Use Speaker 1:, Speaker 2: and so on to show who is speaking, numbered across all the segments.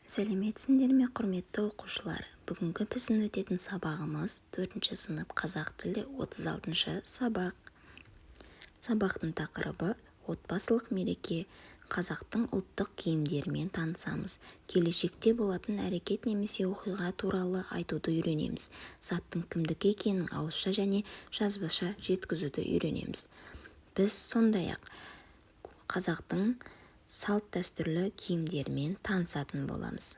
Speaker 1: Сәлеметсіңдер ме, құрметті оқушылар? Бүгінгі біздің өтетін сабағымыз 4 сынып қазақ тілі 36 сабақ. Сабақтың тақырыбы отбасылық мереке. Қазақтың ұлттық киімдерімен танысамыз. Келешекте болатын әрекет немесе оқиға туралы айтуды үйренеміз. Заттың кімдікі екенін ауызша және жазбаша жеткізуді үйренеміз. Біз сондай-ақ қазақтың салт дәстүрлі киімдерімен танысатын боламыз.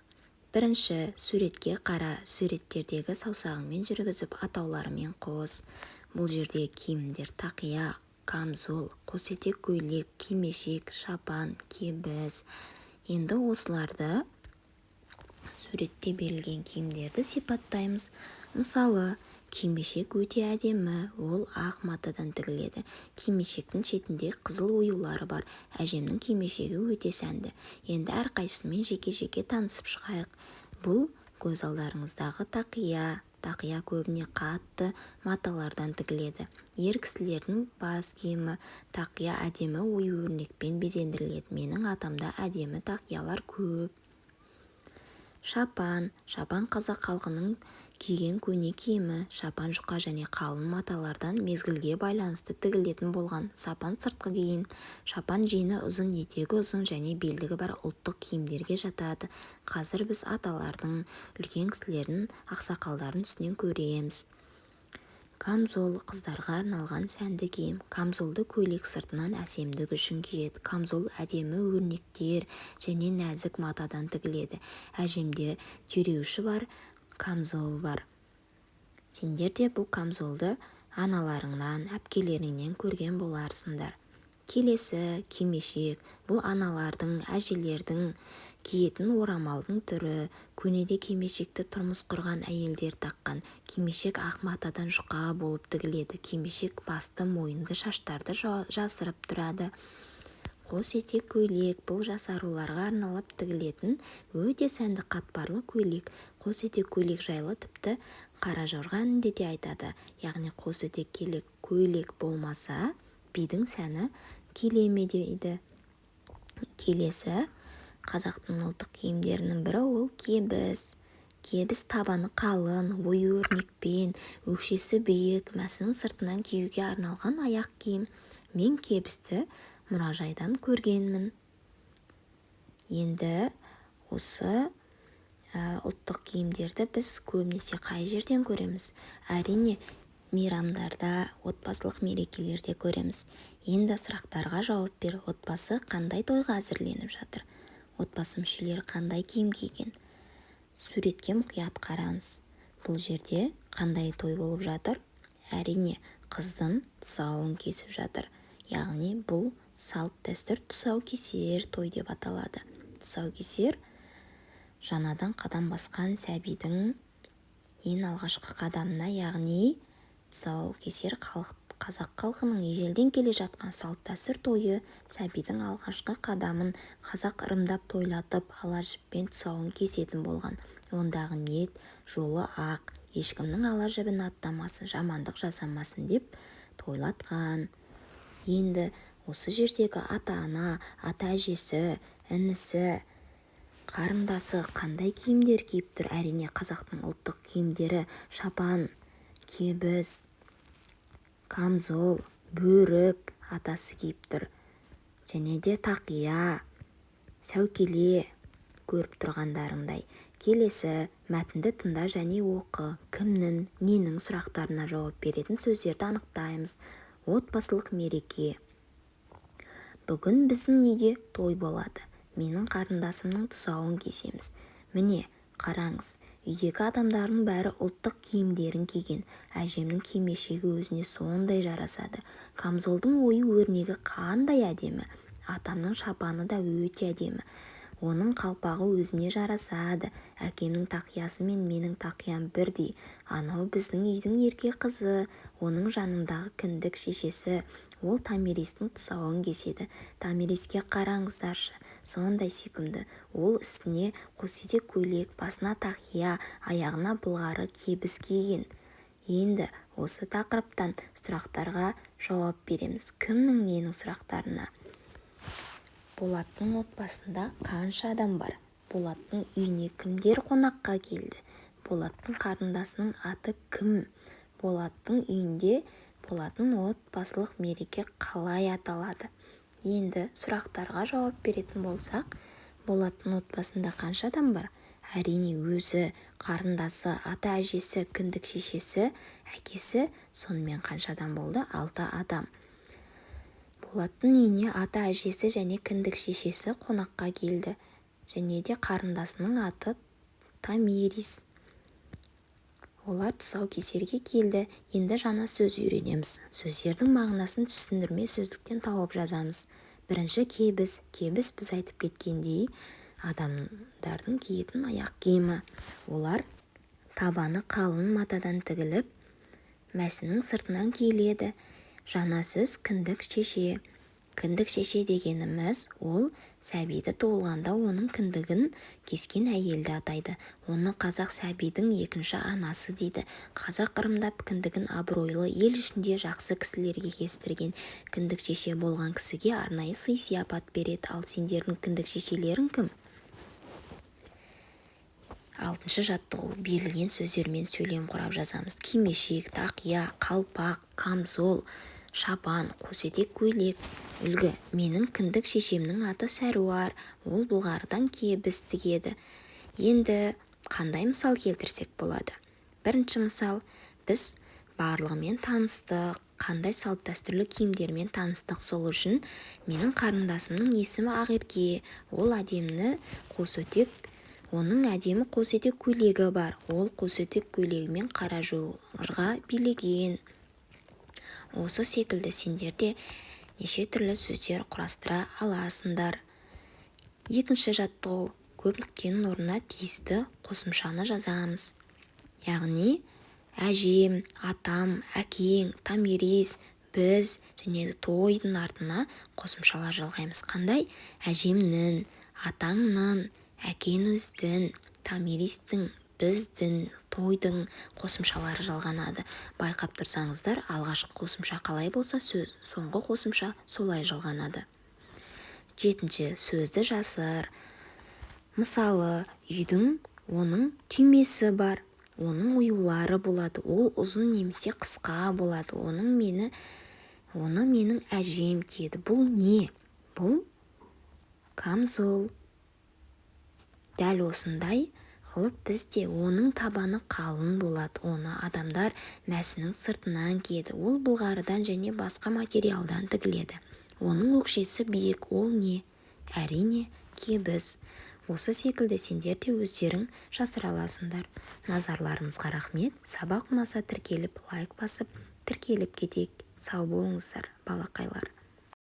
Speaker 1: Бірінші, суретке қара, суреттердегі саусағыңмен жүргізіп атауларымен қос. Бұл жерде киімдер тақия, камзол, қос-етек көйлек, кимешек, шапан, кебіс. Енді осыларды суретте берілген киімдерді сипаттаймыз. Мысалы, кимешек өте әдемі, ол ақ матадан тігіледі. Кимешектің шетінде қызыл оюлары бар. Әжемнің кимешегі өте сәнді. Енді әрқайсысымен жеке-жеке танысып шығайық. Бұл көз алдарыңыздағы тақия. Тақия көбіне қатты маталардан тігіледі. Ер кісілердің бас киімі тақия әдемі ою-өрнекпен безендіріледі. Менің атамда әдемі тақиялар көп. Шапан қазақ халқының киген көне киімі. Шапан жұқа және қалың маталардан мезгілге байланысты тігілетін болған. Шапан сыртқы киім. Шапан жеңі ұзын, етегі ұзын және белдігі бар ұлттық киімдерге жатады. Қазір біз аталардың, үлкен кісілердің, ақсақалдардың үстінен көреміз. Камзол қыздарға арналған сәнді киім. Камзолды көйлек сыртынан әсемдік үшін киеді. Камзол әдемі өрнектер және нәзік матадан тігіледі. Әжемде түйреуіші бар камзол бар. Сендер де бұл камзолды аналарыңнан, әпкелеріңнен көрген боларсыңдар. Келесі, кимешек. Бұл аналардың, әжелердің киетін орамалдың түрі. Көнеде кимешекті тұрмыс құрған әйелдер таққан. Кимешек ақ матадан жұқа болып тігіледі. Кимешек басты мойынды шаштарды жасырып тұрады. Қос-етек көйлек. Бұл жас аруларға арналып тігілетін өте сәнді қатпарлы көйлек. Қос-етек көйлек жайлы тіпті Қара жорға әнінде де айтады. Яғни қос-етек көйлек болмаса, бидің сәні келеме дейді. Келесі, қазақтың ұлттық киімдерінің бірі ол кебіс. Кебіс табаны қалың, ою-өрнекпен, өкшесі биік, мәсінің сыртынан киюге арналған аяқ киім. Мен кебісті мұражайдан көргенмін. Енді осы ұлттық киімдерді біз көбінесе қай жерден көреміз? Әрине, мейрамдарда, отбасылық мерекелерде көреміз. Енді сұрақтарға жауап бер. Отбасы қандай тойға әзірленіп жатыр? Отбасы мүшелері қандай киім киген? Суретке мұқият қараңыз. Бұл жерде қандай той болып жатыр? Әрине, қыздың тұсауын кесіп жатыр. Яғни бұл салт дәстүр тұсау кесер той деп аталады. Тұсау кесер жаңадан қадам басқан сәбидің ең алғашқы қадамына, яғни тұсау кесер қазақ халқының ежелден келе жатқан салт дәстүр тойы. Сәбидің алғашқы қадамын қазақ ырымдап тойлатып, ала жіппен тұсауын кесетін болған. Ондағы ниет жолы ақ, ешкімнің ала жібін аттамасын, жамандық жасамасын деп тойлатқан. Енді осы жердегі ата-ана, ата-әжесі, інісі, қарындасы қандай киімдер киіп тұр? Әрине, қазақтың ұлттық киімдері шапан, кебіс, камзол, бөрік атасы киіп тұр. Және де тақия, сәукеле көріп тұрғандарыңдай. Келесі, мәтінді тыңда және оқы. Кімнің, ненің сұрақтарына жауап беретін сөздерді анықтаймыз. Отбасылық мереке. Бүгін біздің үйде той болады. Менің қарындасымның тұсауын кесеміз. Міне, қараңыз, үйдегі адамдардың бәрі ұлттық киімдерін киген. Әжемнің кимешегі өзіне сондай жарасады. Камзолдың ою-өрнегі қандай әдемі. Атамның шапаны да өте әдемі. Оның қалпағы өзіне жарасады. Әкемнің тақиясы мен менің тақиям бірдей. Анау біздің үйдің ерке қызы. Оның жанындағы кіндік шешесі. Ол Томиристің тұсауын кеседі. Томириске қараңыздаршы, сондай сүйкімді. Ол үстіне қос-етек көйлек, басына тақия, аяғына былғары кебіс киген. Енді осы тақырыптан сұрақтарға жауап береміз. Кімнің ненің сұрақтарына? Болаттың отбасында қанша адам бар? Болаттың үйіне кімдер қонаққа келді? Болаттың қарындасының аты кім? Болаттың үйінде болатын отбасылық мереке қалай аталады? Енді сұрақтарға жауап беретін болсақ, Болаттың отбасында қанша адам бар? Әрине өзі, қарындасы, ата-әжесі, кіндік шешесі, әкесі, сонымен қанша адам болды? 6 адам. Болаттың үйіне ата-әжесі және кіндік шешесі қонаққа келді. Және де қарындасының аты Томирис. Олар тұсаукесерге келді. Енді жаңа сөз үйренеміз. Сөздердің мағынасын түсіндірме сөздіктен тауып жазамыз. Бірінші кебіс. Кебіс біз айтып кеткендей адамдардың киетін аяқ киімі. Олар табаны қалың матадан тігіліп, мәсінің сыртынан киіледі. Жаңа сөз кіндік шеше. Кіндік шеше дегеніміз ол сәбиді туылғанда оның кіндігін кескен әйелді атайды. Оны қазақ сәбидің екінші анасы дейді. Қазақ ырымдап кіндігін абыройлы ел ішінде жақсы кісілерге кестірген. Кіндік шеше болған кісіге арнайы сый-сияпат береді. Ал сендердің кіндік шешелерің кім? 6-шы жаттығу. Берілген сөздермен сөйлем құрап жазамыз. Кимешек, тақия, қалпақ, камзол, шапан, қоsetек көйлек. Үлгі. Менің кіндік шешемнің аты Сәруар. Ол былғарыдан кебіс тігеді. Енді қандай мысал келтірсек болады? Бірінші мысал. Біз барлығымен таныстық. Қандай салт-дәстүрлі киімдермен таныстық, сол үшін менің қарындасымның есімі Ақерке. Ол әдемі қосетек. Оның әдемі қосетек көйлегі бар. Ол қосетек көйлегімен қара жорға билеген. Осы секілді сендер де неше түрлі сөздер құрастыра аласыңдар. Екінші жаттығу. Көп нүктенің орнына тиісті қосымшаны жазамыз. Яғни әжем, атам, әкең, Томирис, біз және тойдың артына қосымшалар жалғаймыз. Қандай? Әжемнің, атаңның, әкеңіздің, Томиристің, біздің, тойдың қосымшалары жалғанады. Байқап тұрсаңыздар, алғашқы қосымша қалай болса, соңғы қосымша солай жалғанады. 7-ші сөзді жасыр. Мысалы, үйдің оның түймесі бар. Оның оюлары болады. Ол ұзын немесе қысқа болады. Оны менің әжем киеді. Бұл не? Бұл камзол. Дәл осындай қылып бізде оның табаны қалың болады. Оны адамдар мәсінің сыртынан киеді. Ол былғарыдан және басқа материалдан тігіледі. Оның өкшесі биік. Ол не? Әрине, кебіс. Осы секілді сендер де өздерің жасыра аласыңдар. Назарларыңызға рахмет. Сабақ ұнаса тіркеліп, лайк басып, тіркеліп кетейік. Сау болыңыздар, балақайлар.